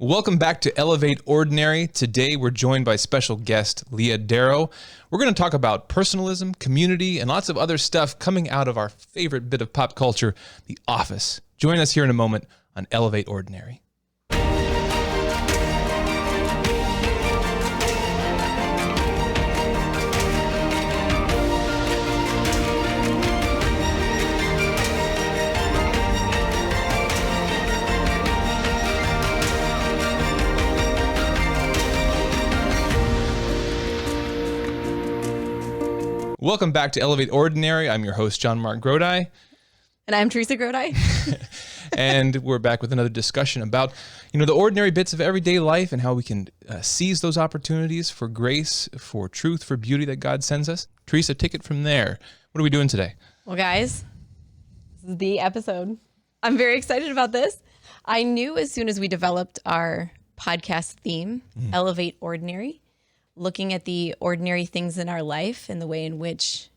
Welcome back to Elevate Ordinary. Today we're joined by special guest Leah Darrow. We're going to talk about personalism, community, and lots of other stuff coming out of our favorite bit of pop culture, The Office. Join us here in a moment on Elevate Ordinary. Welcome back to Elevate Ordinary. I'm your host, JonMarc Grodi. And I'm Teresa Grodi. And we're back with another discussion about, the ordinary bits of everyday life and how we can seize those opportunities for grace, for truth, for beauty that God sends us. Teresa, take it from there. What are we doing today? Well, guys, this is the episode. I'm very excited about this. I knew as soon as we developed our podcast theme, Elevate Ordinary, looking at the ordinary things in our life and the way in which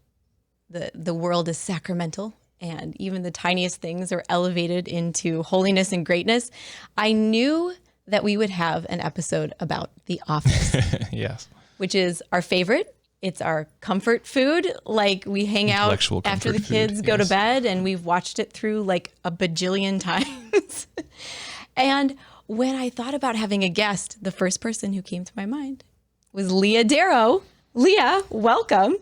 the world is sacramental and even the tiniest things are elevated into holiness and greatness, I knew that we would have an episode about The Office. Yes. Which is our favorite. It's our comfort food. Like we hang out after the kids go to bed and we've watched it through like a bajillion times. And when I thought about having a guest, the first person who came to my mind was Leah Darrow. Leah, welcome.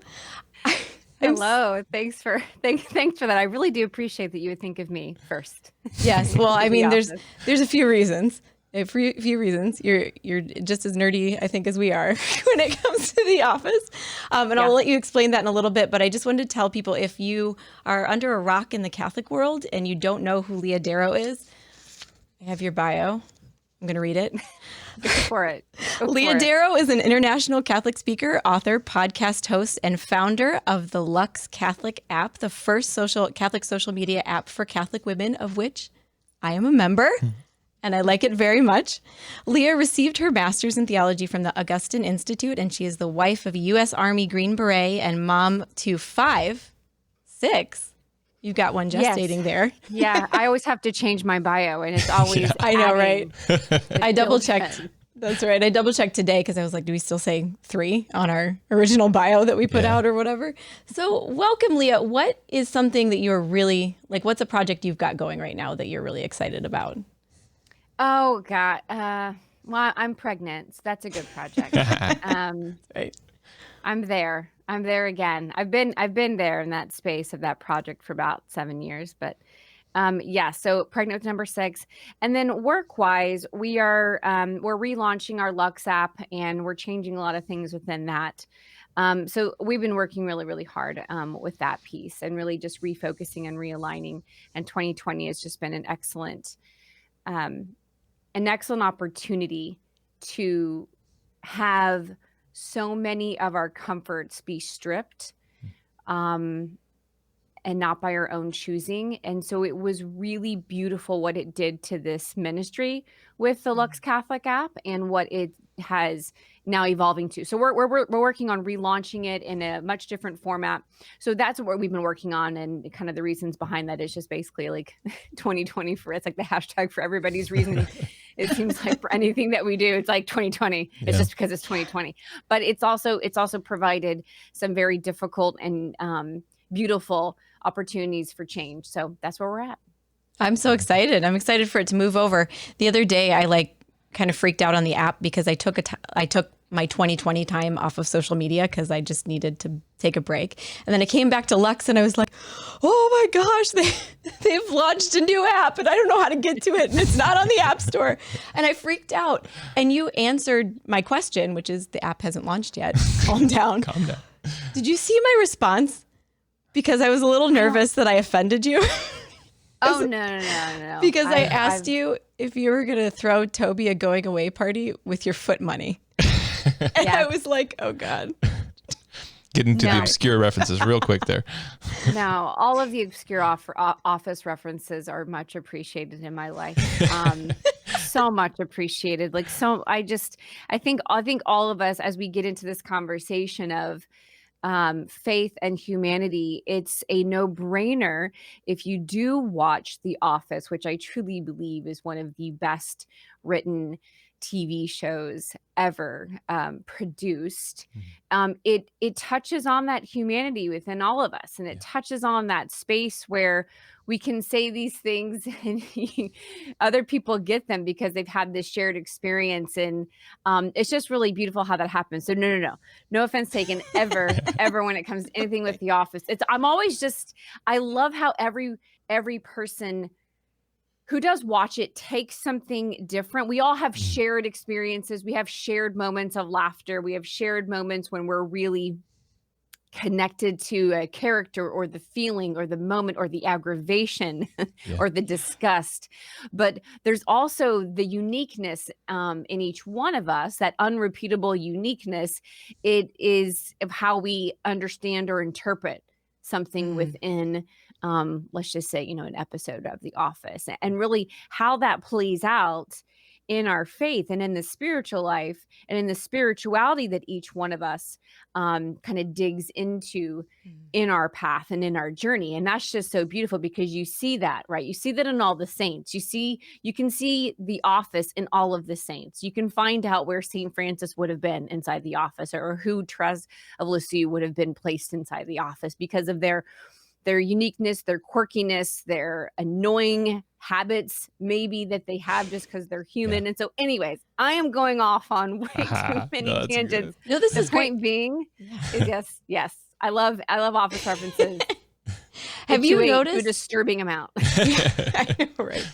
Hello. Thanks for that. I really do appreciate that you would think of me first. Yes. Well, I mean, there's a few reasons. You're just as nerdy, I think, as we are when it comes to The Office. And I'll let you explain that in a little bit. But I just wanted to tell people, if you are under a rock in the Catholic world and you don't know who Leah Darrow is, I have your bio. I'm going to read it. Go for it. Leah Darrow is an international Catholic speaker, author, podcast host, and founder of the Lux Catholic app, the first Catholic social media app for Catholic women, of which I am a member, and I like it very much. Leah received her master's in theology from the Augustine Institute, and she is the wife of a U.S. Army Green Beret and mom to 6. You've got one gestating there. Yeah, I always have to change my bio, and it's always I know, right? I double-checked. That's right. I double-checked today because I was like, do we still say 3 on our original bio that we put out or whatever? So welcome, Leah. What is something that you're really, what's a project you've got going right now that you're really excited about? Oh, God. Well, I'm pregnant. So that's a good project. Right. I'm there again. I've been there in that space of that project for about 7 years, but so pregnant with number 6. And then work-wise, we're relaunching our Lux app and we're changing a lot of things within that. So we've been working really, really hard with that piece and really just refocusing and realigning. And 2020 has just been an excellent opportunity to have so many of our comforts be stripped and not by our own choosing. And so it was really beautiful what it did to this ministry with the Lux Catholic app and what it has now evolving to. So we're working on relaunching it in a much different format. So that's what we've been working on. And kind of the reasons behind that is just basically like 2020 it's like the hashtag for everybody's reason. It seems like for anything that we do, it's like 2020. It's just because it's 2020. But it's also provided some very difficult and beautiful opportunities for change. So that's where we're at. I'm so excited. I'm excited for it to move over. The other day, I kind of freaked out on the app because I took my 2020 time off of social media because I just needed to take a break. And then I came back to Lux and I was like, oh my gosh, they've launched a new app and I don't know how to get to it and it's not on the App Store. And I freaked out. And you answered my question, which is the app hasn't launched yet. Calm down. Calm down. Did you see my response? Because I was a little nervous that I offended you. Oh, no. Because I asked you if you were going to throw Toby a going away party with your foot money. And I was like, oh, God. Get into the obscure references real quick there. No, all of the obscure Office references are much appreciated in my life. So much appreciated. I think all of us, as we get into this conversation of faith and humanity, it's a no-brainer if you do watch The Office, which I truly believe is one of the best written TV shows ever produced. It touches on that humanity within all of us, and it touches on that space where we can say these things and other people get them because they've had this shared experience. And it's just really beautiful how that happens. So no offense taken ever when it comes to anything with The Office. I love how every person who does watch it takes something different. We all have shared experiences. We have shared moments of laughter. We have shared moments when we're really connected to a character or the feeling or the moment or the aggravation or the disgust. But there's also the uniqueness in each one of us, that unrepeatable uniqueness. It is of how we understand or interpret something within, let's just say, an episode of The Office, and really how that plays out in our faith and in the spiritual life and in the spirituality that each one of us kind of digs into in our path and in our journey. And that's just so beautiful because you see that, right? You see that in all the saints. You can see The Office in all of the saints. You can find out where St. Francis would have been inside The Office, or who Therese of Lisieux would have been placed inside The Office because of their uniqueness, their quirkiness, their annoying habits, maybe that they have just because they're human. And so anyways, I am going off on way too many tangents. No, this is great. Point being is yes. I love Office references. Have you noticed a disturbing amount? Right.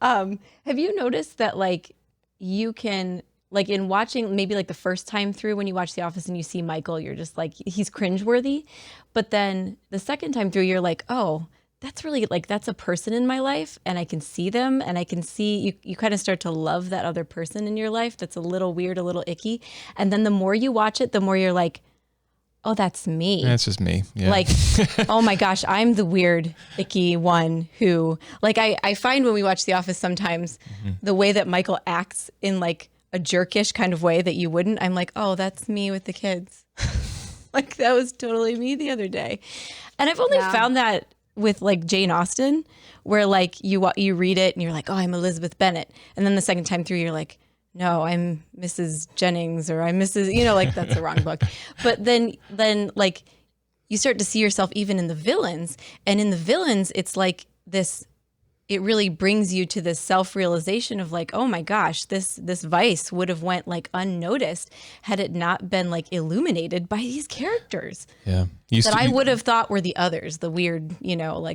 Have you noticed that you can, in watching maybe the first time through when you watch The Office and you see Michael, you're just he's cringeworthy. But then the second time through, you're oh, that's really that's a person in my life, and I can see them, and I can see you kind of start to love that other person in your life that's a little weird, a little icky. And then the more you watch it, the more you're oh, that's me. That's just me. Yeah. Oh my gosh, I'm the weird, icky one who, I find when we watch The Office sometimes, the way that Michael acts in a jerkish kind of way that you wouldn't, I'm oh, that's me with the kids. That was totally me the other day. And I've only found that with Jane Austen, where you read it and you're oh, I'm Elizabeth Bennet. And then the second time through, you're no, I'm Mrs. Jennings, or I'm Mrs., that's the wrong book. But then you start to see yourself even in the villains. And in the villains, it's this, it really brings you to this self-realization of oh my gosh, this vice would have went unnoticed had it not been illuminated by these characters. Yeah. I would have thought were the others, the weird,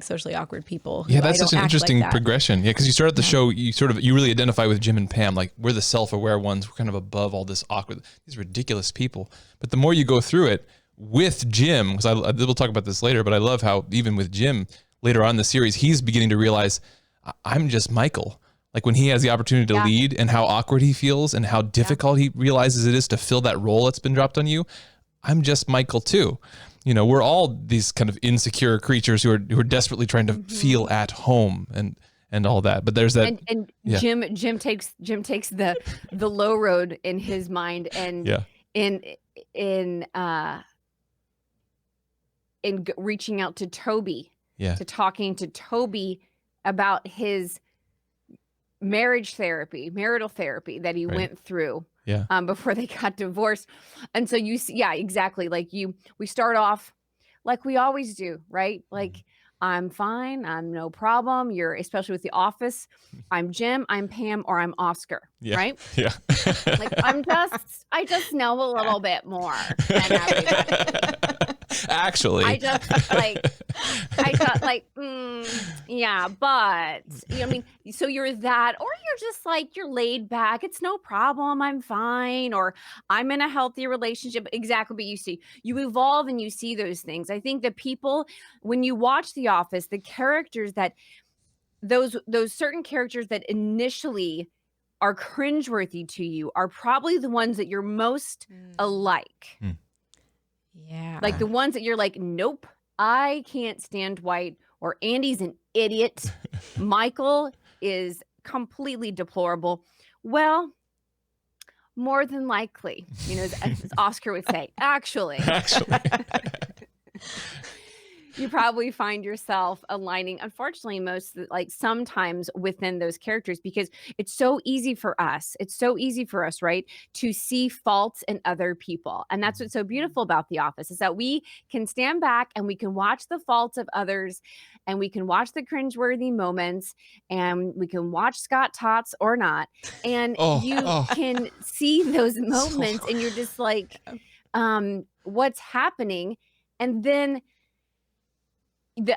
socially awkward people. Yeah, that's such an interesting progression. Yeah, because you start at the show, you really identify with Jim and Pam. We're the self-aware ones. We're kind of above all this awkward, these ridiculous people. But the more you go through it with Jim, because we'll talk about this later, but I love how even with Jim later on in the series, he's beginning to realize, I'm just Michael. When he has the opportunity to lead, and how awkward he feels and how difficult he realizes it is to fill that role that's been dropped on you. I'm just Michael too. We're all these kind of insecure creatures who are desperately trying to feel at home and all that. But there's that. And Jim takes the low road in his mind, and in reaching out to Toby, to talking to Toby about his marital therapy that he went through before they got divorced. And so you see, exactly. We start off like we always do, right? I'm fine. I'm no problem. Especially with The Office, I'm Jim, I'm Pam, or I'm Oscar, right? Yeah. I just know a little bit more than everybody. Actually, but so you're that, or you're just you're laid back. It's no problem. I'm fine. Or I'm in a healthy relationship. Exactly. But you evolve and you see those things. I think that people, when you watch The Office, the characters those certain characters that initially are cringeworthy to you are probably the ones that you're most alike. Yeah. The ones that you're nope, I can't stand Dwight, or Andy's an idiot. Michael is completely deplorable. Well, more than likely, as Oscar would say, actually. You probably find yourself aligning, unfortunately, sometimes within those characters, because it's so easy for us. It's so easy for us, right, to see faults in other people. And that's what's so beautiful about The Office, is that we can stand back and we can watch the faults of others, and we can watch the cringeworthy moments, and we can watch Scott Tots or not. And you can see those moments and you're just like, what's happening? And then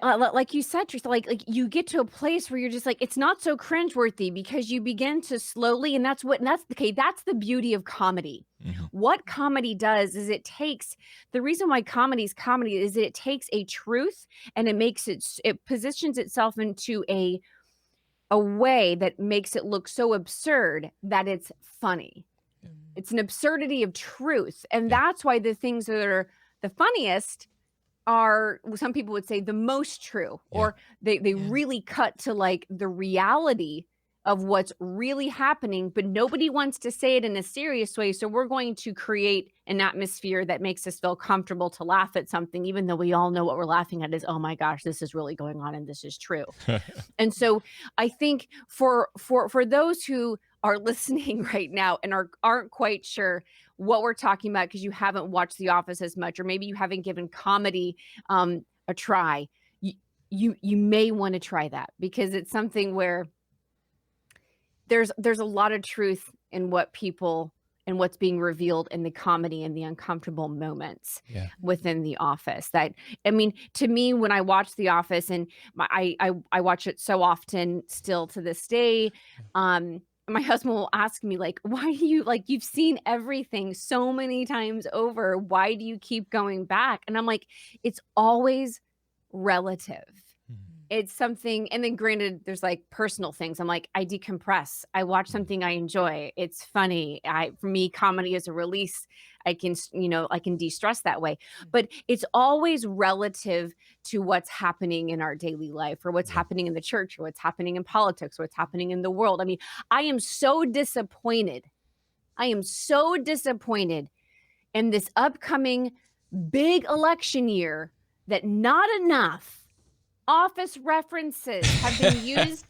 like you said, Teresa, like you get to a place where you're just like, it's not so cringeworthy, because you begin to slowly, and that's the beauty of comedy. Mm-hmm. What comedy does is the reason why comedy is comedy is that it takes a truth and it positions itself into a way that makes it look so absurd that it's funny. Mm-hmm. It's an absurdity of truth. And that's why the things that are the funniest are, some people would say, the most true, or they really cut to like the reality of what's really happening, but nobody wants to say it in a serious way. So we're going to create an atmosphere that makes us feel comfortable to laugh at something, even though we all know what we're laughing at is, oh my gosh, this is really going on and this is true. And so I think for those who are listening right now and aren't quite sure what we're talking about, because you haven't watched The Office as much, or maybe you haven't given comedy a try, you may want to try that, because it's something where there's a lot of truth in what people and what's being revealed in the comedy and the uncomfortable moments within The Office. That, I mean, to me, when I watch The Office, and I watch it so often still to this day, my husband will ask me, like, why do you, like, you've seen everything so many times over, why do you keep going back? And I'm like, it's always relative. It's something, and then granted, there's like personal things. I'm like, I decompress. I watch something I enjoy. It's funny. For me, comedy is a release. I can de-stress that way. But it's always relative to what's happening in our daily life, or what's happening in the church, or what's happening in politics, or what's happening in the world. I mean, I am so disappointed. in this upcoming big election year that not enough Office references have been used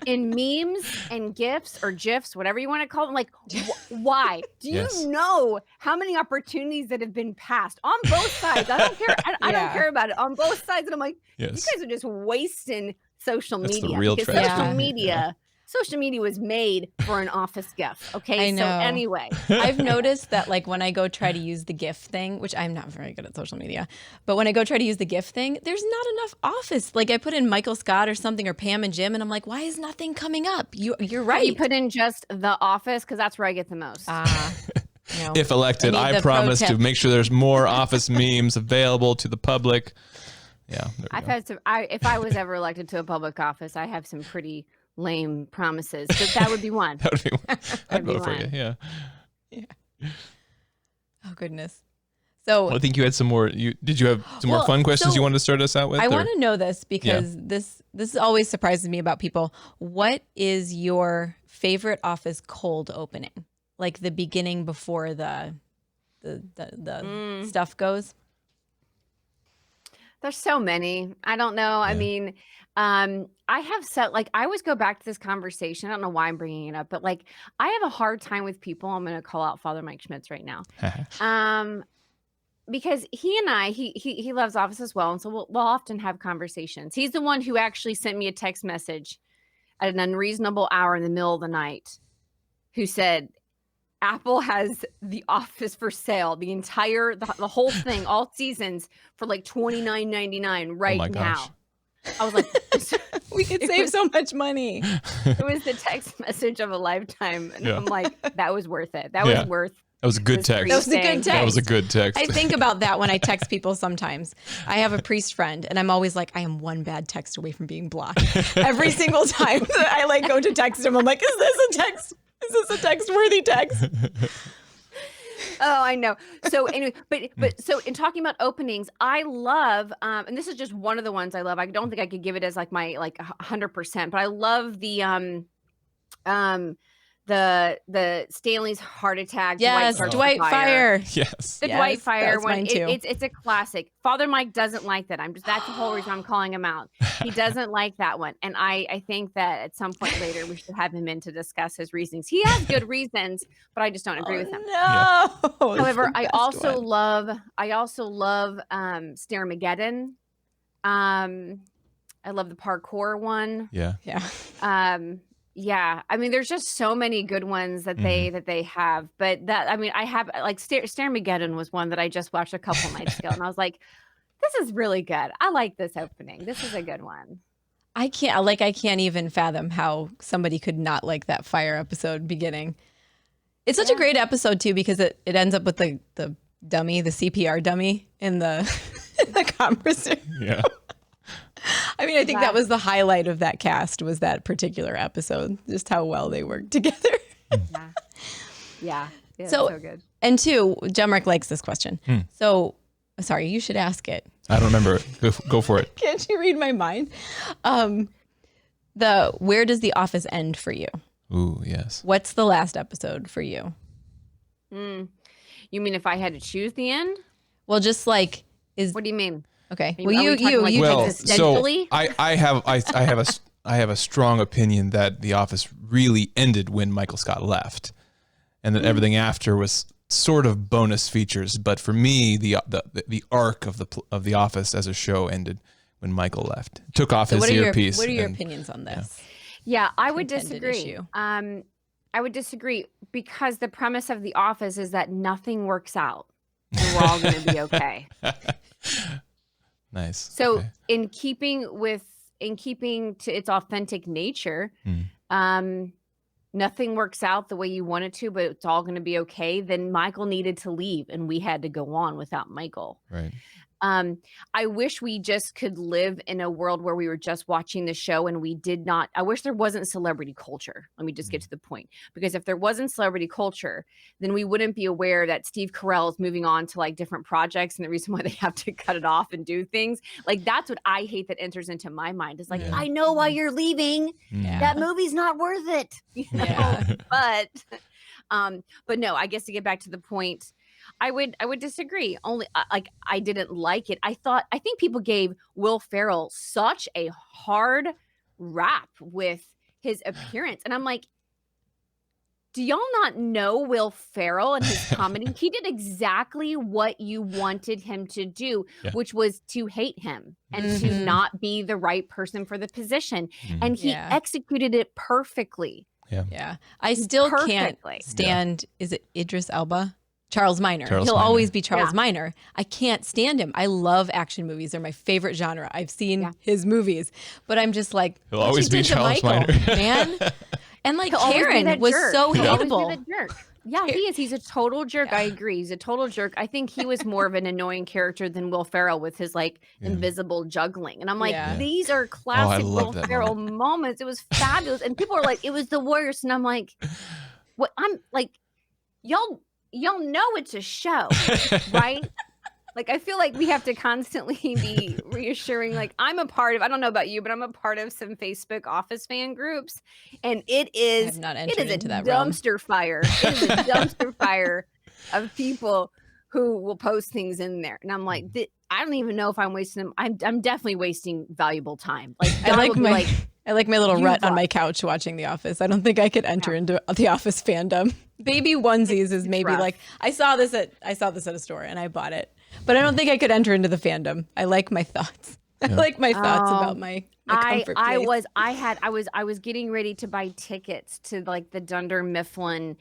in memes and GIFs or GIFs, whatever you want to call them. Like, why? Do you know how many opportunities that have been passed on both sides? I don't care. I don't care about it, on both sides. And I'm like, you guys are just wasting social media. The real Social media was made for an Office GIF. Okay. I know. So anyway, I've noticed that, like, when I go try to use the GIF thing, which I'm not very good at social media, but when I go try to use the GIF thing, there's not enough Office. Like, I put in Michael Scott or something, or Pam and Jim, and I'm like, why is nothing coming up? You're right. You put in just The Office, because that's where I get the most. No. If elected, I promise to make sure there's more Office memes available to the public. Yeah. If I was ever elected to a public office, I have some pretty lame promises, but that would be one. That would be one. I'd vote for you. Yeah. Oh goodness. So I think you had some more. Did you have some more fun questions you wanted to start us out with? I want to know this, because this always surprises me about people. What is your favorite Office cold opening? Like the beginning before the stuff goes? There's so many. I don't know. I mean, I have set, like, I always go back to this conversation. I don't know why I'm bringing it up, but like, I have a hard time with people. I'm going to call out Father Mike Schmitz right now. Because he loves Office as well. And so we'll often have conversations. He's the one who actually sent me a text message at an unreasonable hour in the middle of the night, who said, Apple has The Office for sale, the whole thing, all seasons, for like $29.99 right now. I was like, we could save so much money. It was the text message of a lifetime. And I'm like, that was worth it. That was worth. That was a good text. That was a good text. That was a good text. I think about that when I text people sometimes. I have a priest friend, and I'm always like, I am one bad text away from being blocked. Every single time that I like go to text him, I'm like, is this a text? Is this a text-worthy text? Oh, I know. So anyway, but so in talking about openings, I love, and this is just one of the ones I love. I don't think I could give it as like my 100%, but I love the the Stanley's heart attack. Yes, Dwight Fire. Yes. The Yes, Dwight Fire that's one. mine too. It's a classic. Father Mike doesn't like that. That's the whole reason I'm calling him out. He doesn't like that one. And I think that at some point later we should have him in to discuss his reasons. He has good reasons, but I just don't agree with him. No. However, I also love Stairmageddon. I love the parkour one. Yeah. Yeah. I mean, there's just so many good ones that they have. But I have like Stairmageddon was one that I just watched a couple nights ago, and I was like, this is really good. I like this opening. This is a good one. I can't even fathom how somebody could not like that fire episode beginning. It's such a great episode too, because it ends up with the dummy, the CPR dummy in the the conference room. Yeah. I mean, I think that was the highlight of that cast, was that particular episode, just how well they worked together. Yeah. So good. And two, JonMarc likes this question. So, sorry, you should ask it. I don't remember it. Go for it. Can't you read my mind? Where does The Office end for you? Ooh, yes. What's the last episode for you? You mean if I had to choose the end? Well, just like What do you mean? Okay. Are Well, we talking like Well, so existentially? I have a strong opinion that The Office really ended when Michael Scott left, and that everything after was sort of bonus features. But for me, the arc of the Office as a show ended when Michael left. Took off his earpiece. What are your opinions on this? Yeah, I would Contended disagree. issue. I would disagree because the premise of The Office is that nothing works out and we're all going to be okay. Nice. So Okay. in keeping to its authentic nature, nothing works out the way you want it to, but it's all going to be okay. Then Michael needed to leave and we had to go on without Michael. Right. I wish we just could live in a world where we were just watching the show and we did not. I wish there wasn't celebrity culture. Let me just get to the point, because if there wasn't celebrity culture, then we wouldn't be aware that Steve Carell is moving on to like different projects, and the reason why they have to cut it off and do things like that's what I hate that enters into my mind. Is like, I know why you're leaving. Yeah. That movie's not worth it. You know? Yeah. But no, I guess to get back to the point, I would disagree. Only like I didn't like it. I think people gave Will Ferrell such a hard rap with his appearance, and I'm like, do y'all not know Will Ferrell and his comedy? He did exactly what you wanted him to do, which was to hate him and to not be the right person for the position, and he executed it perfectly. Yeah. I still can't stand, is it Idris Elba? Charles Minor. He'll always be Charles Minor. I can't stand him. I love action movies. They're my favorite genre. I've seen his movies, but I'm just like, he'll always be Charles Minor, man. And like Karen was so hateable. Yeah, he is. He's a total jerk. I agree. He's a total jerk. I think he was more of an annoying character than Will Ferrell with his like invisible juggling. And I'm like, these are classic Will Ferrell moments. It was fabulous. And people are like, it was the worst. And I'm like, what? I'm like, y'all know it's a show, right? Like, I feel like we have to constantly be reassuring, like, I'm a part of, I don't know about you, but I'm a part of some Facebook Office fan groups. And it is a dumpster fire. It is a dumpster fire of people who will post things in there. And I'm like, I don't even know if I'm wasting them. I'm definitely wasting valuable time. Like, I like my little rut on my couch watching The Office. I don't think I could enter into The Office fandom. Baby onesies is maybe like, I saw this at a store and I bought it, but I don't think I could enter into the fandom. I like my thoughts. I like my thoughts about my comfort place. I was getting ready to buy tickets to like the Dunder Mifflin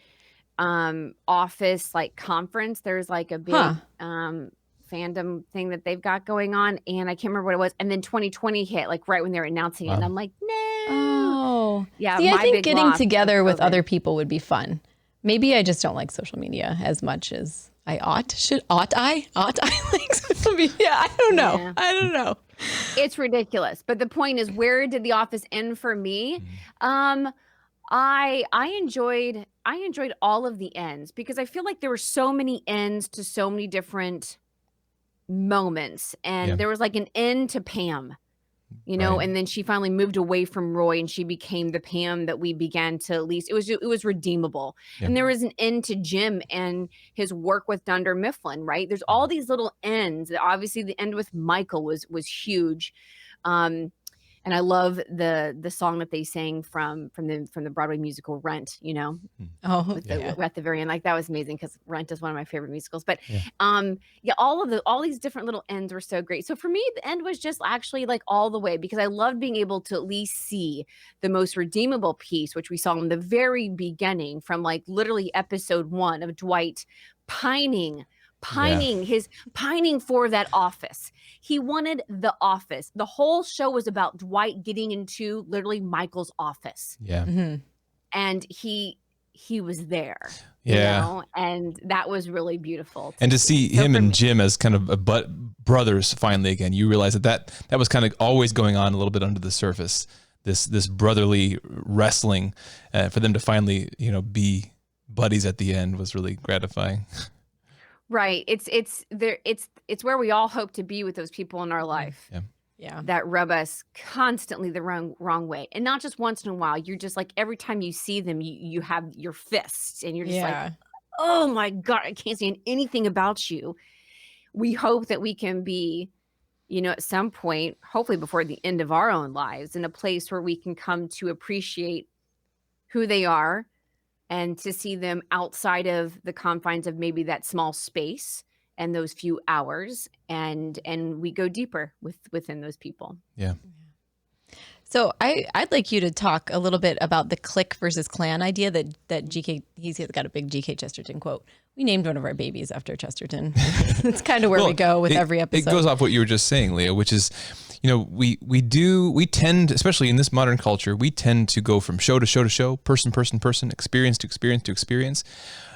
Office like conference. There's like a big fandom thing that they've got going on, and I can't remember what it was. And then 2020 hit, like right when they were announcing it, and I'm like, no. Oh, yeah. See, I think getting together with other people would be fun. Maybe I just don't like social media as much as I ought. Ought I like social media? I don't know. Yeah. I don't know. It's ridiculous. But the point is, where did The Office end for me? I enjoyed all of the ends, because I feel like there were so many ends to so many different moments, and there was like an end to Pam. you know, Right. and then she finally moved away from Roy and she became the Pam that we began to at least, it was redeemable. Yeah. And there was an end to Jim and his work with Dunder Mifflin, right? There's all these little ends. Obviously the end with Michael was huge. And I love the song that they sang from the Broadway musical Rent, you know, Oh, with yeah. at the very end. Like that was amazing because Rent is one of my favorite musicals. But Yeah. all these different little ends were so great. So for me, the end was just actually like all the way, because I loved being able to at least see the most redeemable piece, which we saw in the very beginning, from like literally episode 1 of Dwight pining for that office. He wanted the office. The whole show was about Dwight getting into literally Michael's office. Yeah. Mm-hmm. And he was there. Yeah. You know? And that was really beautiful. And to see So him for and me- Jim as kind of brothers finally again, you realize that was kind of always going on a little bit under the surface. This brotherly wrestling, for them to finally, you know, be buddies at the end was really gratifying. Right. It's where we all hope to be with those people in our life. Yeah. Yeah. That rub us constantly the wrong way. And not just once in a while. You're just like, every time you see them, you have your fists and you're just like, oh my God, I can't stand anything about you. We hope that we can be, you know, at some point, hopefully before the end of our own lives, in a place where we can come to appreciate who they are and to see them outside of the confines of maybe that small space and those few hours, and we go deeper within those people. Yeah. So I'd like you to talk a little bit about the clique versus clan idea that GK, he's got a big GK Chesterton quote. We named one of our babies after Chesterton. It's kind of where we go with every episode. It goes off what you were just saying, Leah, which is, you know, we tend, especially in this modern culture, we tend to go from show to show to show, person, experience to experience to experience.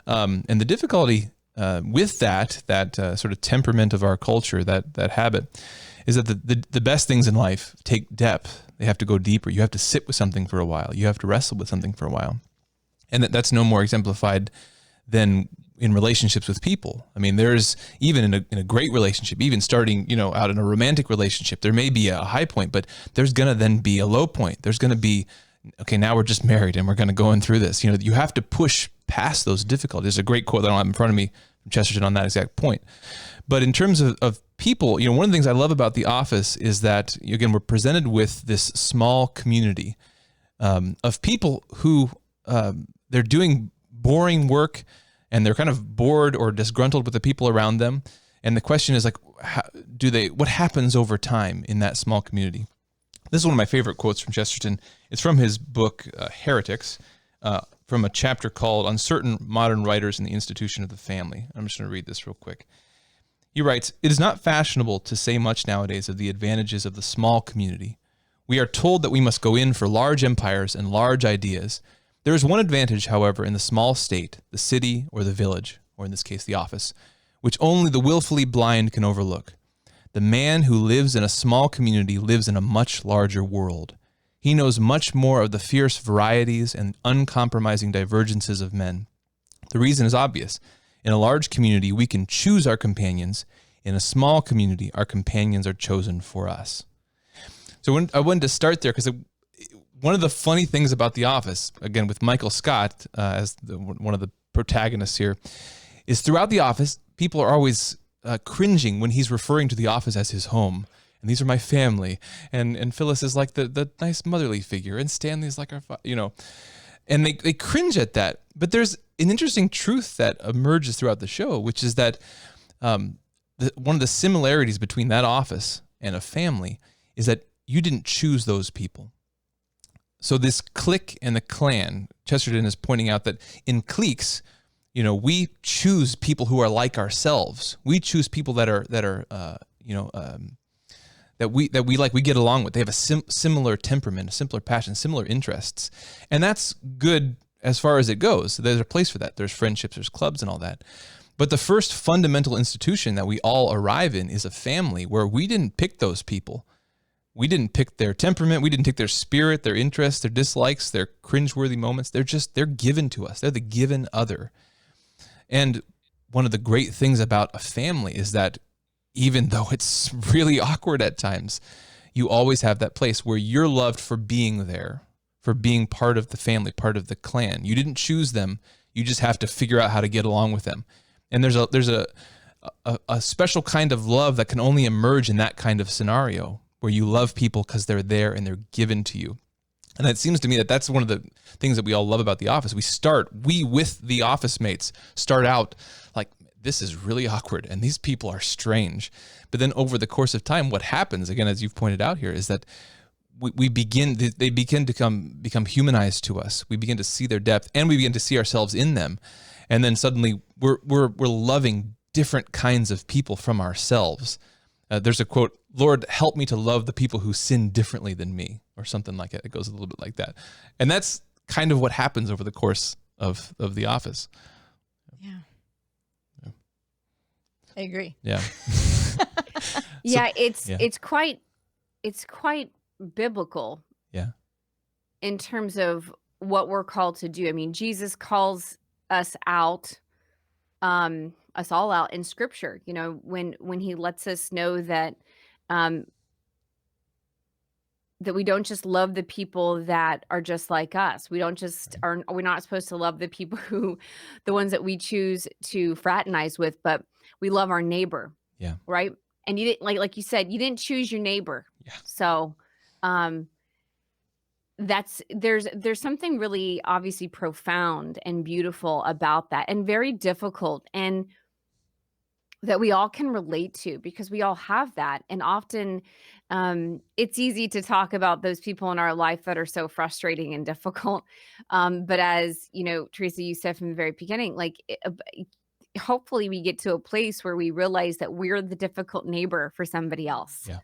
And the difficulty with that sort of temperament of our culture, that habit, is that the best things in life take depth. They have to go deeper. You have to sit with something for a while. You have to wrestle with something for a while. And that's no more exemplified than in relationships with people. I mean, there's even in a great relationship, even starting, you know, out in a romantic relationship, there may be a high point, but there's going to then be a low point. There's going to be, okay, now we're just married and we're going to go in through this. You know, you have to push past those difficulties. There's a great quote that I don't have in front of me from Chesterton on that exact point. But in terms of people, you know, one of the things I love about The Office is that, again, we're presented with this small community of people who they're doing boring work and they're kind of bored or disgruntled with the people around them. And the question is like, what happens over time in that small community? This is one of my favorite quotes from Chesterton. It's from his book, Heretics, from a chapter called Uncertain Modern Writers in the Institution of the Family. I'm just going to read this real quick. He writes, "It is not fashionable to say much nowadays of the advantages of the small community. We are told that we must go in for large empires and large ideas. There is one advantage, however, in the small state, the city or the village, or in this case, the office, which only the willfully blind can overlook. The man who lives in a small community lives in a much larger world. He knows much more of the fierce varieties and uncompromising divergences of men. The reason is obvious. In a large community, we can choose our companions. In a small community, our companions are chosen for us." So I wanted to start there because one of the funny things about The Office, again, with Michael Scott as one of the protagonists here, is throughout The Office, people are always cringing when he's referring to The Office as his home. And these are my family. And Phyllis is like the nice motherly figure. And Stanley is like our, you know. And they cringe at that. But there's an interesting truth that emerges throughout the show, which is that one of the similarities between that office and a family is that you didn't choose those people. So this clique and the clan, Chesterton is pointing out that in cliques, you know, we choose people who are like ourselves. We choose people that are that we like, we get along with. They have a similar temperament, a similar passion, similar interests. And that's good as far as it goes. There's a place for that. There's friendships, there's clubs and all that. But the first fundamental institution that we all arrive in is a family where we didn't pick those people. We didn't pick their temperament. We didn't pick their spirit, their interests, their dislikes, their cringeworthy moments. They're given to us. They're the given other. And one of the great things about a family is that even though it's really awkward at times, you always have that place where you're loved for being there, for being part of the family, part of the clan. You didn't choose them. You just have to figure out how to get along with them. And there's a special kind of love that can only emerge in that kind of scenario where you love people because they're there and they're given to you. And it seems to me that that's one of the things that we all love about The Office. We with the office mates start out like, this is really awkward and these people are strange. But then over the course of time, what happens, again, as you've pointed out here, is that they begin to become humanized to us. We begin to see their depth and we begin to see ourselves in them. And then suddenly we're loving different kinds of people from ourselves. There's a quote, "Lord, help me to love the people who sin differently than me," or something like that. It goes a little bit like that. And that's kind of what happens over the course of The Office. Yeah. I agree. Yeah. It's quite biblical. Yeah. In terms of what we're called to do. I mean, Jesus calls us all out in Scripture. You know, when he lets us know that that we don't just love the people that are just like us. We're not supposed to love the people the ones that we choose to fraternize with, but we love our neighbor. Yeah. Right. And you didn't, like you said, you didn't choose your neighbor. Yeah. So, there's something really obviously profound and beautiful about that, and very difficult, and that we all can relate to, because we all have that. And often it's easy to talk about those people in our life that are so frustrating and difficult. But as you know, Teresa, you said from the very beginning, like hopefully we get to a place where we realize that we're the difficult neighbor for somebody else. Yeah.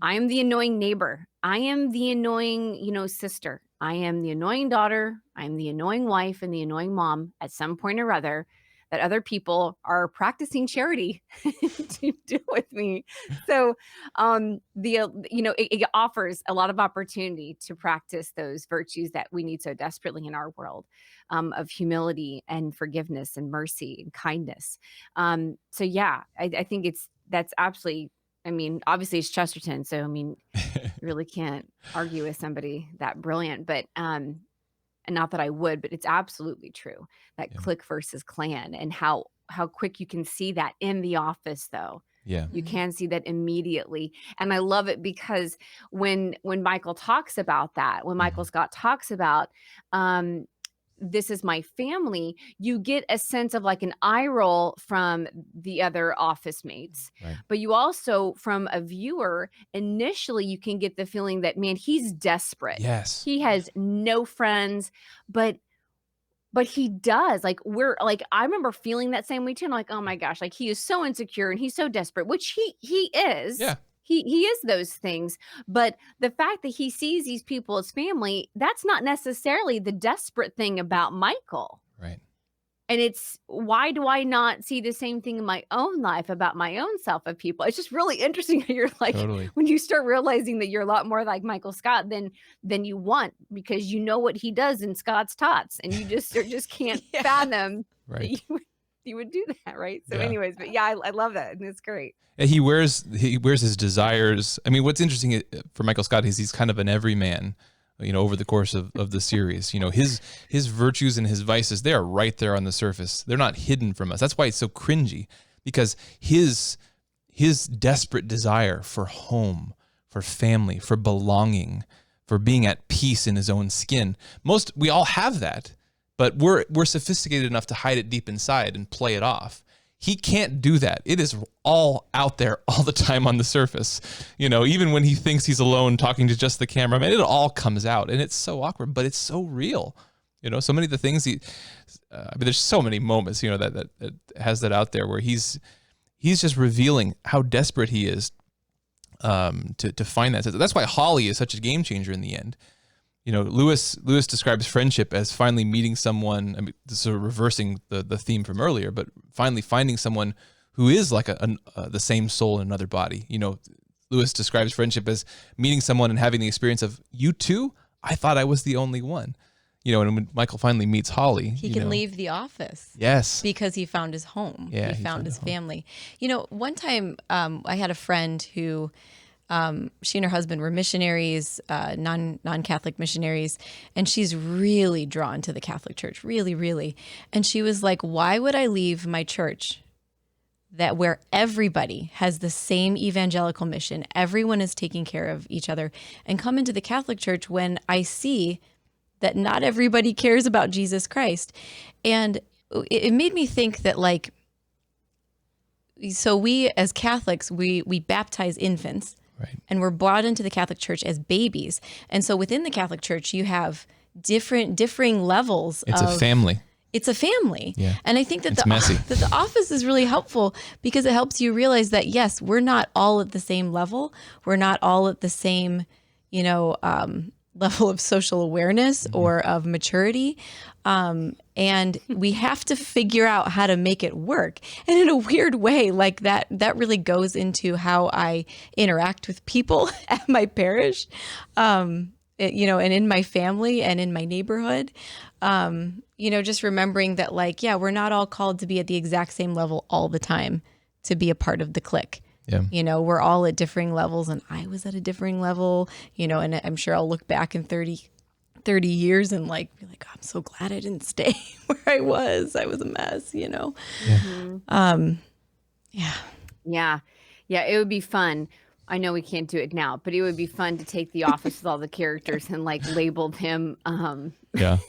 I am the annoying neighbor. I am the annoying, sister. I am the annoying daughter. I'm the annoying wife and the annoying mom at some point or other, that other people are practicing charity to deal with me. So it offers a lot of opportunity to practice those virtues that we need so desperately in our world, of humility and forgiveness and mercy and kindness. I think that's absolutely, I mean, obviously it's Chesterton, so I mean, really can't argue with somebody that brilliant, but and not that I would, but it's absolutely true, that clique versus clan, and how quick you can see that in The Office, though. Yeah. You can see that immediately. And I love it because when Michael talks about that, when Michael Scott talks about, this is my family, you get a sense of like an eye roll from the other office mates. Right. But you also, from a viewer, initially you can get the feeling that, man, he's desperate. Yes. He has no friends, but he does. Like, I remember feeling that same way too. And I'm like, oh my gosh, like he is so insecure and he's so desperate, which he is. Yeah. He is those things. But the fact that he sees these people as family, that's not necessarily the desperate thing about Michael. Right. And it's, why do I not see the same thing in my own life about my own self of people? It's just really interesting how you're like, Totally. when you start realizing that you're a lot more like Michael Scott than you want, because you know what he does in Scott's tots, and you just can't fathom Right. that you would do that, right? So Yeah. anyways, but yeah, I love that, and it's great. Yeah, he wears his desires. I mean, what's interesting for Michael Scott is he's kind of an everyman, over the course of the series. His virtues and his vices, they are right there on the surface. They're not hidden from us. That's why it's so cringy, because his desperate desire for home, for family, for belonging, for being at peace in his own skin. We all have that, but we're sophisticated enough to hide it deep inside and play it off. He can't do that. It is all out there all the time on the surface. Even when he thinks he's alone talking to just the cameraman, it all comes out, and it's so awkward, but it's so real. So many of the things there's so many moments, that has that out there where he's just revealing how desperate he is to find that. That's why Holly is such a game changer in the end. Lewis describes friendship as finally meeting someone. I mean, sort of reversing the theme from earlier, but finally finding someone who is like the same soul in another body. Lewis describes friendship as meeting someone and having the experience of, you too? I thought I was the only one. And when Michael finally meets Holly, he can leave the office. Yes. Because he found his home. Yeah, he found his family. One time I had a friend who She and her husband were missionaries, non-Catholic missionaries, and she's really drawn to the Catholic Church, really, really. And she was like, why would I leave my church that where everybody has the same evangelical mission, everyone is taking care of each other, and come into the Catholic Church when I see that not everybody cares about Jesus Christ? And it made me think that, like, so we as Catholics, we baptize infants. Right. And we're brought into the Catholic Church as babies. And so within the Catholic Church, you have differing levels. It's a family. It's a family. Yeah. And I think that messy. that the office is really helpful because it helps you realize that, yes, we're not all at the same level. We're not all at the same, level of social awareness or of maturity. And we have to figure out how to make it work. And in a weird way, like that really goes into how I interact with people at my parish, and in my family and in my neighborhood. Just remembering that, like, yeah, we're not all called to be at the exact same level all the time to be a part of the clique. Yeah. We're all at differing levels, and I was at a differing level, and I'm sure I'll look back in 30 years and be like, oh, I'm so glad I didn't stay where I was. I was a mess, Yeah. Yeah. It would be fun. I know we can't do it now, but it would be fun to take The Office with all the characters and label them, Yeah.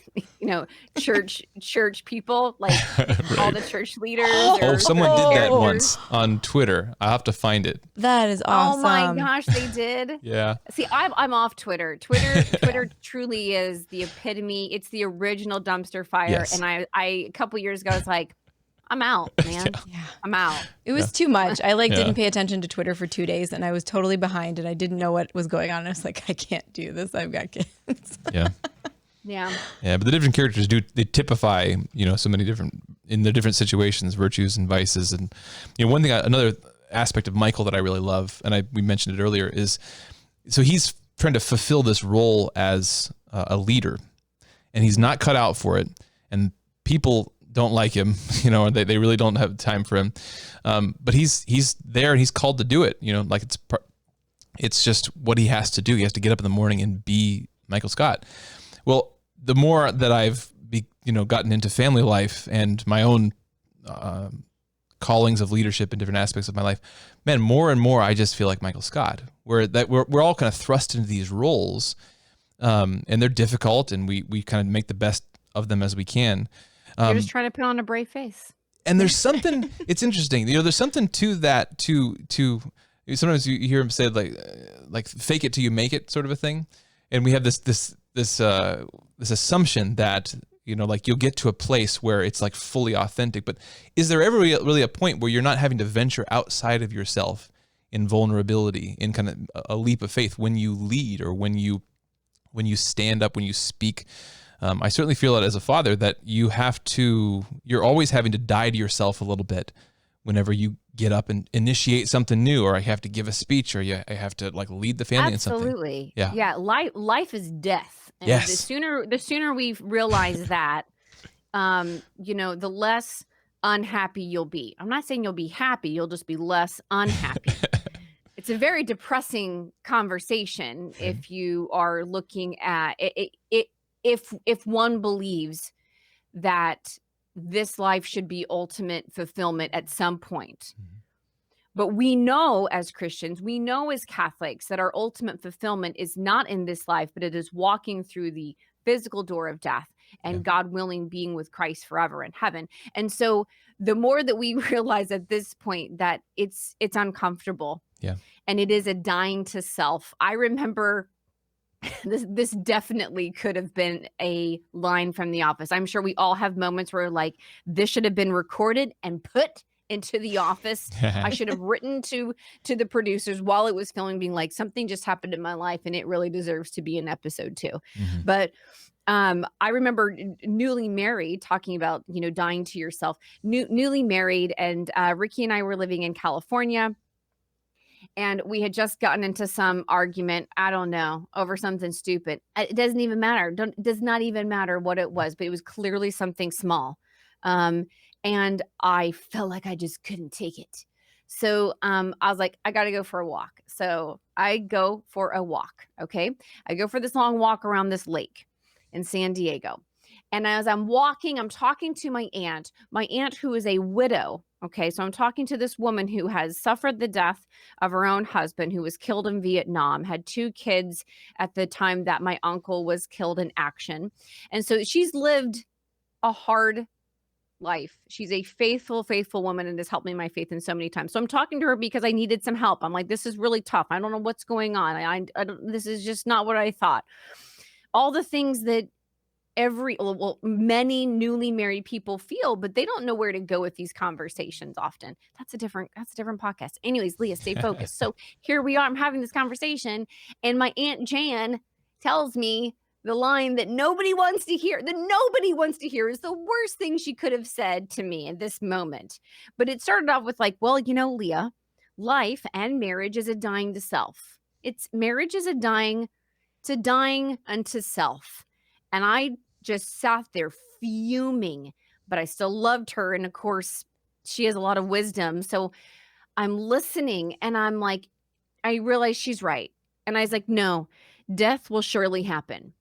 church people, like Right. all the church leaders. Oh, someone did that characters. once on Twitter. I have to find it. That is awesome. Oh my gosh, they did. Yeah. See, I'm off Twitter. Twitter truly is the epitome. It's the original dumpster fire. Yes. And I a couple years ago, I was like, I'm out, man. Yeah. I'm out. It was too much. I Yeah. didn't pay attention to Twitter for 2 days, and I was totally behind, and I didn't know what was going on. And I was like, I can't do this. I've got kids. Yeah. Yeah. Yeah, but the different characters they typify, so many different, in their different situations, virtues and vices. And, one thing, another aspect of Michael that I really love, and we mentioned it earlier, is, so he's trying to fulfill this role as a leader, and he's not cut out for it. And people don't like him, they really don't have time for him. But he's there and he's called to do it, like it's just what he has to do. He has to get up in the morning and be Michael Scott. Well, the more that I've gotten into family life and my own callings of leadership in different aspects of my life, man, more and more I just feel like Michael Scott. We're all kind of thrust into these roles, and they're difficult, and we kind of make the best of them as we can. You're just trying to put on a brave face. And there's something. It's interesting. There's something to that. To sometimes you hear him say like fake it till you make it, sort of a thing. And we have this assumption that you'll get to a place where it's like fully authentic. But is there ever really a point where you're not having to venture outside of yourself in vulnerability, in kind of a leap of faith when you lead or when you stand up, when you speak? I certainly feel it as a father that you're always having to die to yourself a little bit whenever you get up and initiate something new, or I have to give a speech, or I have to lead the family in something. Absolutely. Yeah. Yeah. Life is death. And Yes. the sooner we realize that, the less unhappy you'll be. I'm not saying you'll be happy. You'll just be less unhappy. It's a very depressing conversation if you are looking at it. If one believes that this life should be ultimate fulfillment at some point. Mm-hmm. But we know as Christians, we know as Catholics that our ultimate fulfillment is not in this life, but it is walking through the physical door of death and God willing being with Christ forever in heaven. And so the more that we realize at this point that it's uncomfortable and it is a dying to self. I remember this definitely could have been a line from The Office. I'm sure we all have moments where this should have been recorded and put into The Office. I should have written to the producers while it was filming, being like, something just happened in my life and it really deserves to be in episode 2. Mm-hmm. But I remember newly married, talking about, dying to yourself, newly married. And Ricky and I were living in California. And we had just gotten into some argument, I don't know, over something stupid. It doesn't even matter. It does not even matter what it was, but it was clearly something small. And I felt like I just couldn't take it. So I was like, I got to go for a walk. So I go for a walk. Okay. I go for this long walk around this lake in San Diego. And as I'm walking, I'm talking to my aunt who is a widow. Okay. So I'm talking to this woman who has suffered the death of her own husband, who was killed in Vietnam, had 2 kids at the time that my uncle was killed in action. And so she's lived a hard life. She's a faithful woman and has helped me in my faith in so many times. So I'm talking to her because I needed some help. I'm like, this is really tough. I don't know what's going on. I don't, this is just not what I thought. All the things that many newly married people feel, but they don't know where to go with these conversations often. That's a different podcast. Anyways, Leah, stay focused. So here we are. I'm having this conversation and my Aunt Jan tells me the line that nobody wants to hear, is the worst thing she could have said to me in this moment. But it started off with like, well, Leah, life and marriage is a dying to self. Marriage is dying unto self. And I just sat there fuming, but I still loved her. And of course, she has a lot of wisdom. So I'm listening and I'm like, I realize she's right. And I was like, no, death will surely happen.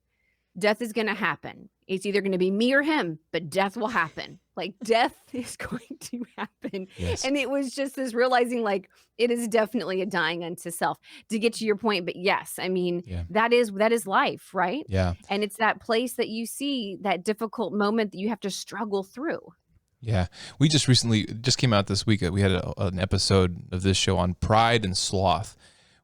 Death is going to happen. It's either going to be me or him, but death will happen. Like death is going to happen. Yes. And it was just this realizing like it is definitely a dying unto self, to get to your point. But yes, I mean, that is life, right? Yeah. And it's that place that you see that difficult moment that you have to struggle through. Yeah. We just came out this week. We had an episode of this show on pride and sloth,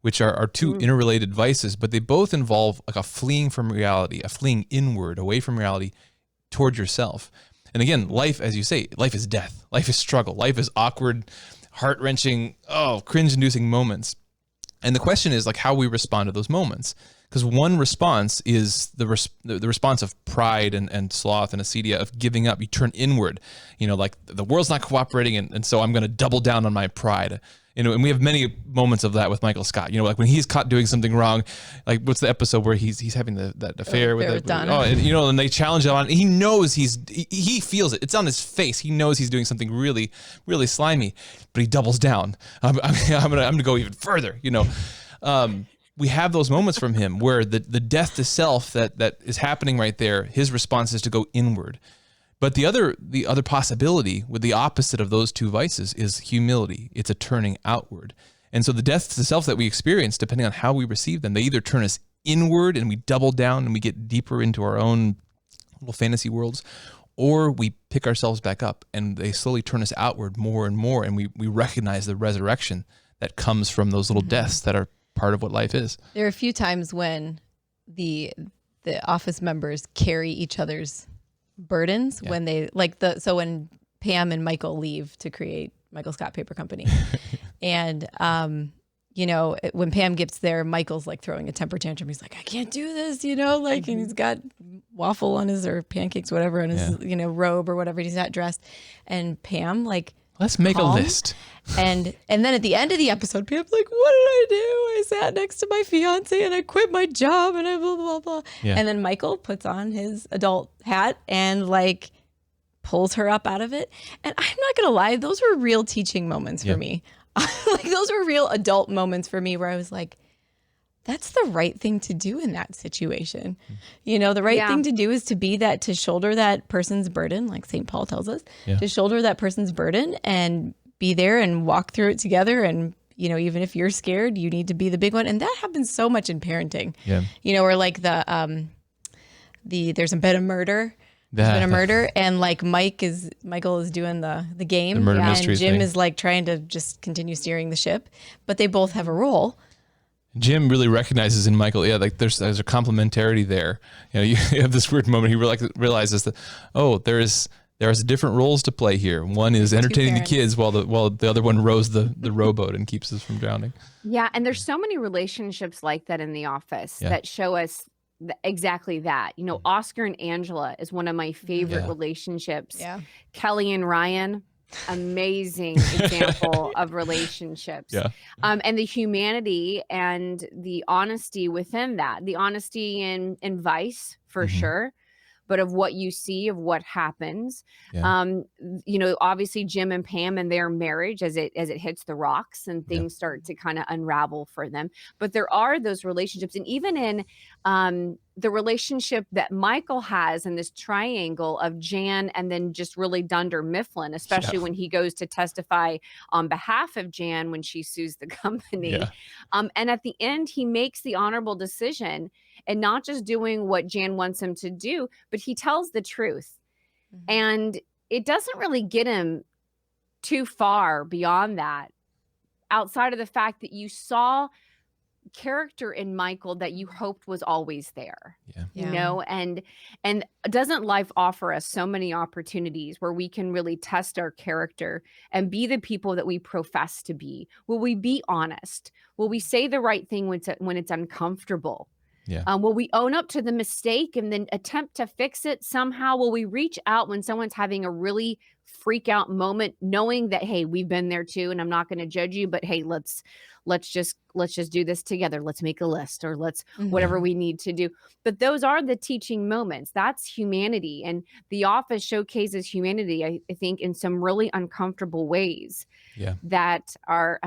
which are 2 interrelated vices, but they both involve like a fleeing from reality, a fleeing inward, away from reality, toward yourself. And again, life, as you say, life is death. Life is struggle. Life is awkward, heart-wrenching, cringe-inducing moments. And the question is like how we respond to those moments. Because one response is the response of pride and sloth and acedia, of giving up. You turn inward, like the world's not cooperating, and so I'm going to double down on my pride. And we have many moments of that with Michael Scott. Like when he's caught doing something wrong, like what's the episode where he's having that affair with Donna. And they challenge him on. He knows he feels it. It's on his face. He knows he's doing something really, really slimy, but he doubles down. I'm gonna go even further. We have those moments from him where the death to self that is happening right there. His response is to go inward. But the other possibility with the opposite of those 2 vices is humility. It's a turning outward. And so the death to self that we experience, depending on how we receive them, they either turn us inward and we double down and we get deeper into our own little fantasy worlds, or we pick ourselves back up and they slowly turn us outward more and more, and we recognize the resurrection that comes from those little deaths that are part of what life is. There are a few times when the office members carry each other's burdens when they when Pam and Michael leave to create Michael Scott Paper Company. And when Pam gets there, Michael's like throwing a temper tantrum. He's like, I can't do this, and he's got waffle on his, or pancakes, whatever, on his, robe or whatever. He's not dressed. And Pam, like, let's make calm. A list. And then at the end of the episode, Pam's like, what did I do? I sat next to my fiance and I quit my job and I blah, blah, blah. Yeah. And then Michael puts on his adult hat and like pulls her up out of it. And I'm not going to lie, those were real teaching moments for me. Like those were real adult moments for me where I was like, that's the right thing to do in that situation. The right thing to do is to shoulder that person's burden, like St. Paul tells us, to shoulder that person's burden and be there and walk through it together. And, even if you're scared, you need to be the big one. And that happens so much in parenting, or like there's been a murder. There's been a murder, and like Michael is doing the game, the murder and mystery Jim thing. is like trying to just continue steering the ship, but they both have a role. Jim really recognizes in Michael, like there's a complementarity there. You have this weird moment. He realizes that, there's different roles to play here. One is entertaining the kids while the other one rows the rowboat and keeps us from drowning. Yeah, and there's so many relationships like that in the office that show us exactly that. Oscar and Angela is one of my favorite relationships. Yeah. Kelly and Ryan, amazing example of relationships. Yeah. And the humanity and the honesty within that, the honesty in vice for sure, but of what you see, of what happens. Yeah. Obviously Jim and Pam and their marriage as it hits the rocks and things start to kind of unravel for them. But there are those relationships, and even in the relationship that Michael has in this triangle of Jan and then just really Dunder Mifflin, especially when he goes to testify on behalf of Jan when she sues the company. Yeah. And at the end, he makes the honorable decision and not just doing what Jan wants him to do, but he tells the truth. And it doesn't really get him too far beyond that, outside of the fact that you saw character in Michael that you hoped was always there. And doesn't life offer us so many opportunities where we can really test our character and be the people that we profess to be? Will we be honest? Will we say the right thing when it's uncomfortable? Will we own up to the mistake and then attempt to fix it somehow? Will we reach out when someone's having a really freak out moment, knowing that, hey, we've been there too, and I'm not going to judge you, but hey, let's just do this together. Let's make a list, or let's whatever we need to do. But those are the teaching moments. That's humanity. And The Office showcases humanity, I think, in some really uncomfortable ways that are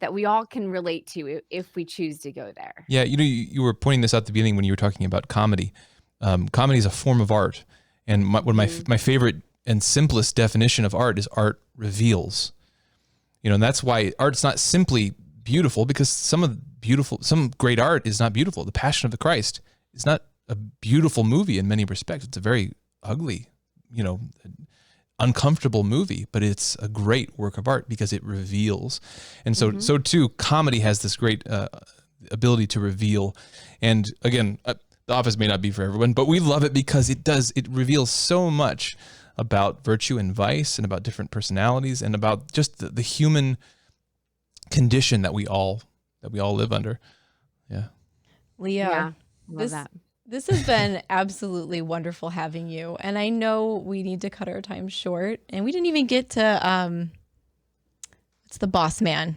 that we all can relate to if we choose to go there. Yeah, you were pointing this out at the beginning when you were talking about comedy. Comedy is a form of art, and one of my favorite and simplest definition of art is art reveals. And that's why art's not simply beautiful, because some great art is not beautiful. The Passion of the Christ is not a beautiful movie in many respects. It's a very ugly, uncomfortable movie, but it's a great work of art because it reveals. And so too, comedy has this great ability to reveal. And again, The Office may not be for everyone, but we love it because it reveals so much about virtue and vice, and about different personalities, and about just the human condition that we all live under. Yeah. Leah, this has been absolutely wonderful having you. And I know we need to cut our time short, and we didn't even get to what's the boss man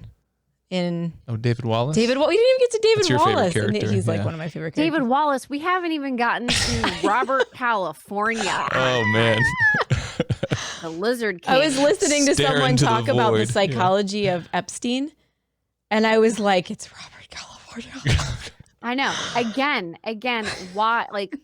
in David Wallace? We didn't even get to David your Wallace. favorite character? And he's like one of my favorite characters. David Wallace. We haven't even gotten to Robert California. Oh man. The Lizard King. I was listening to Stare someone into the talk about the void. psychology of Epstein, and I was like, it's Robert California. I know. Again, why? Like,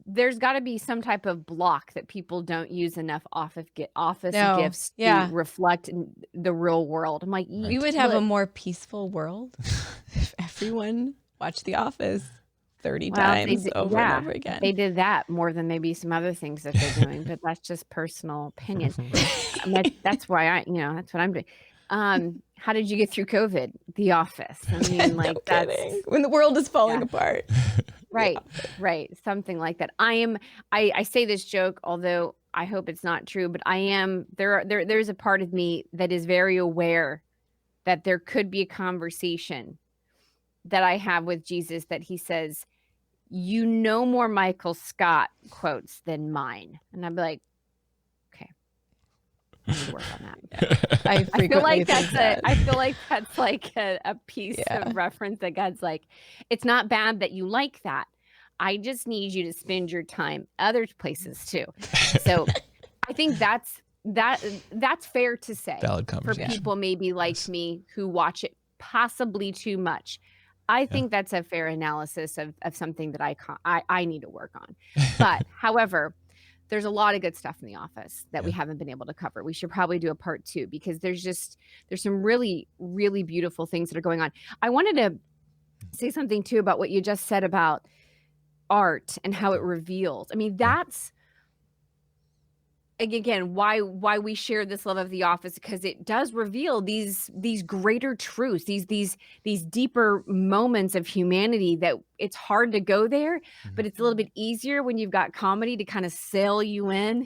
there's got to be some type of block that people don't use enough office gifts to reflect in the real world. I'm like, we would have a more peaceful world if everyone watched The Office 30 times over and over again. They did that more than maybe some other things that they're doing, but that's just personal opinion. That's why that's what I'm doing. How did you get through COVID? The Office. I mean, like, no that's kidding. When the world is falling apart. Right. Something like that. I say this joke, although I hope it's not true, but there's a part of me that is very aware that there could be a conversation that I have with Jesus that he says, you know more Michael Scott quotes than mine. And I'd be like, okay, I need to work on that. I feel like that's like a piece of reference that God's like, it's not bad that you like that. I just need you to spend your time other places too. So I think that's fair to say. Valid for conversation. people maybe like me who watch it possibly too much. I think that's a fair analysis of something that I need to work on. But however, there's a lot of good stuff in The Office that we haven't been able to cover. We should probably do a part 2 because there's some really, really beautiful things that are going on. I wanted to say something too about what you just said about art and how it reveals. I mean, that's again why we share this love of The Office, because it does reveal these greater truths, these deeper moments of humanity that it's hard to go there, but it's a little bit easier when you've got comedy to kind of sail you in,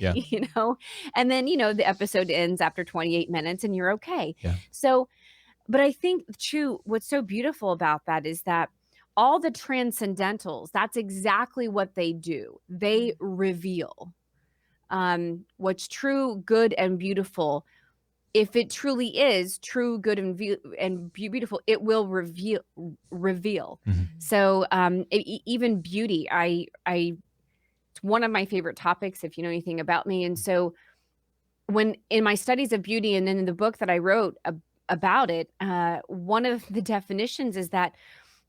and then the episode ends after 28 minutes and you're okay. So, but I think what's so beautiful about that is that all the transcendentals, that's exactly what they do. They reveal what's true, good, and beautiful. If it truly is true, good, and beautiful, it will reveal. So even beauty, it's it's one of my favorite topics, if you know anything about me. And so when in my studies of beauty and then in the book that I wrote about it, one of the definitions is that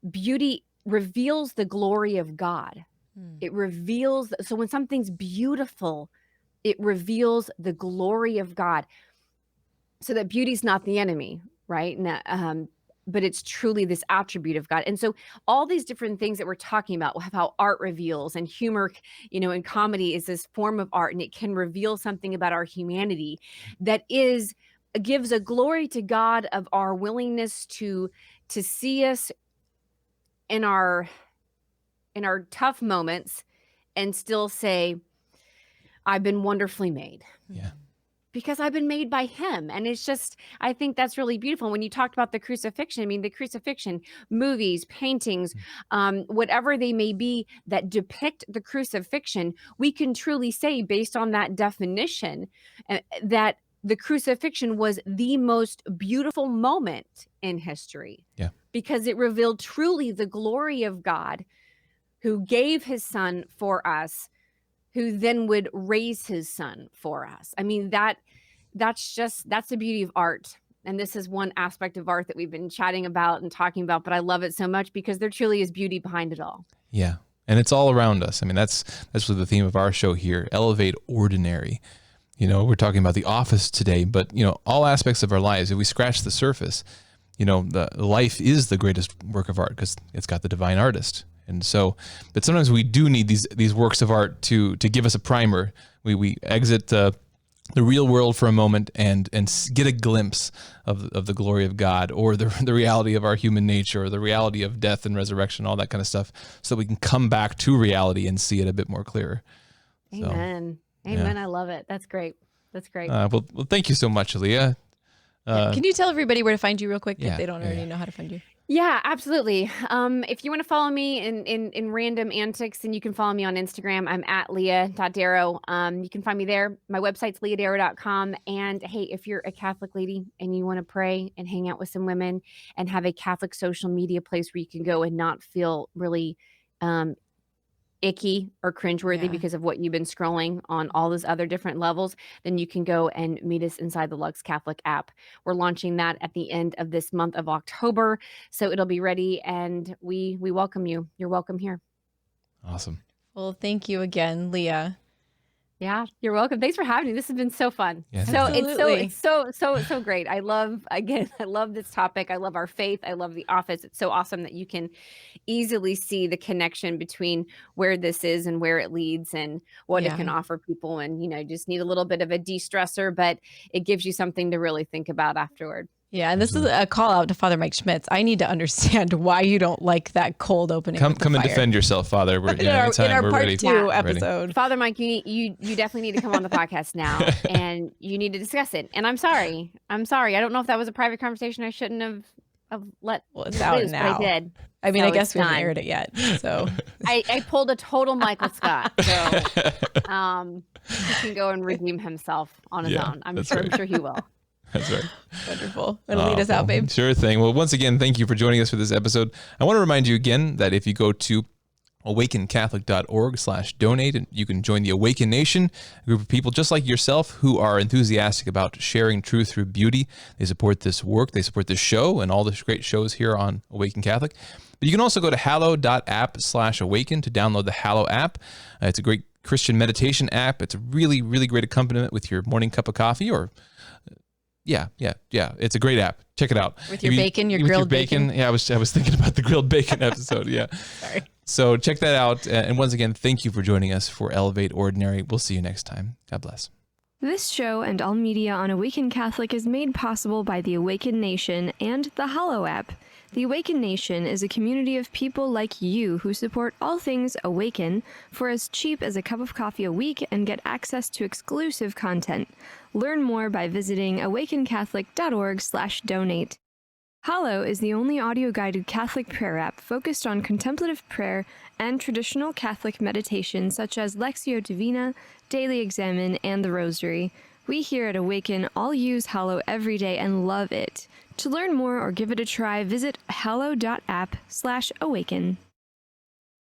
beauty reveals the glory of God. It reveals, so when something's beautiful, it reveals the glory of God. So that beauty's not the enemy, right? But it's truly this attribute of God. And so all these different things that we're talking about, how art reveals, and humor, and comedy is this form of art, and it can reveal something about our humanity that gives a glory to God of our willingness to see us in our tough moments and still say, I've been wonderfully made. Yeah. Because I've been made by him. And it's just, I think that's really beautiful. When you talked about the crucifixion, I mean, the crucifixion, movies, paintings, whatever they may be that depict the crucifixion, we can truly say, based on that definition, that the crucifixion was the most beautiful moment in history. Yeah. Because it revealed truly the glory of God, who gave his son for us, who then would raise his son for us. I mean, that's the beauty of art. And this is one aspect of art that we've been chatting about and talking about, but I love it so much because there truly is beauty behind it all. Yeah. And it's all around us. I mean, that's really the theme of our show here, Elevate Ordinary. We're talking about The Office today, but, all aspects of our lives, if we scratch the surface, the life is the greatest work of art because it's got the divine artist. And so, but sometimes we do need these works of art to give us a primer. We exit the real world for a moment and get a glimpse of the glory of God, or the reality of our human nature, or the reality of death and resurrection, all that kind of stuff, so that we can come back to reality and see it a bit more clear. Amen. So, Amen. Yeah. I love it. That's great. Well, thank you so much, Leah. Can you tell everybody where to find you real quick if they don't already yeah. know how to find you? Yeah, absolutely. If you want to follow me in random antics, then you can follow me on Instagram. I'm at Leah.Darrow. You can find me there. My website's leahdarrow.com. And hey, if you're a Catholic lady and you want to pray and hang out with some women and have a Catholic social media place where you can go and not feel really icky or cringeworthy because of what you've been scrolling on all those other different levels, then you can go and meet us inside the Lux Catholic app. We're launching that at the end of this month of October, so it'll be ready, and we welcome you. You're welcome here. Awesome. Well, thank you again, Leah. Yeah, you're welcome. Thanks for having me. This has been so fun. Yeah, So absolutely. it's so great. I love this topic. I love our faith. I love the office. It's so awesome that you can easily see the connection between where this is and where it leads and what it can offer people. And, just need a little bit of a de-stressor, but it gives you something to really think about afterward. Yeah, and this is a call out to Father Mike Schmitz. I need to understand why you don't like that cold opening. Come and defend yourself, Father. In our part 2 episode. Ready. Father Mike, you definitely need to come on the podcast now, and you need to discuss it. And I'm sorry. I don't know if that was a private conversation I shouldn't have let. Well, it's out now. But I did. I mean, so I guess we haven't aired it yet. So I pulled a total Michael Scott. So he can go and redeem himself on his own. I'm sure he will. That's right. Wonderful. Want to lead us out, babe? Sure thing. Well, once again, thank you for joining us for this episode. I want to remind you again that if you go to awakencatholic.org/donate, and you can join the Awaken Nation, a group of people just like yourself who are enthusiastic about sharing truth through beauty. They support this work. They support this show and all the great shows here on Awaken Catholic. But you can also go to hallow.app/awaken to download the Hallow app. It's a great Christian meditation app. It's a really, really great accompaniment with your morning cup of coffee or Yeah. It's a great app. Check it out. With your bacon, your grilled bacon. Yeah, I was thinking about the grilled bacon episode. Yeah. Sorry. So check that out. And once again, thank you for joining us for Elevate Ordinary. We'll see you next time. God bless. This show and all media on Awaken Catholic is made possible by the Awaken Nation and the Hallow app. The Awaken Nation is a community of people like you who support all things Awaken for as cheap as a cup of coffee a week and get access to exclusive content. Learn more by visiting awakencatholic.org/donate. Hallow is the only audio-guided Catholic prayer app focused on contemplative prayer and traditional Catholic meditation such as Lectio Divina, Daily Examen, and the Rosary. We here at Awaken all use Hallow every day and love it. To learn more or give it a try, visit hallow.app/awaken.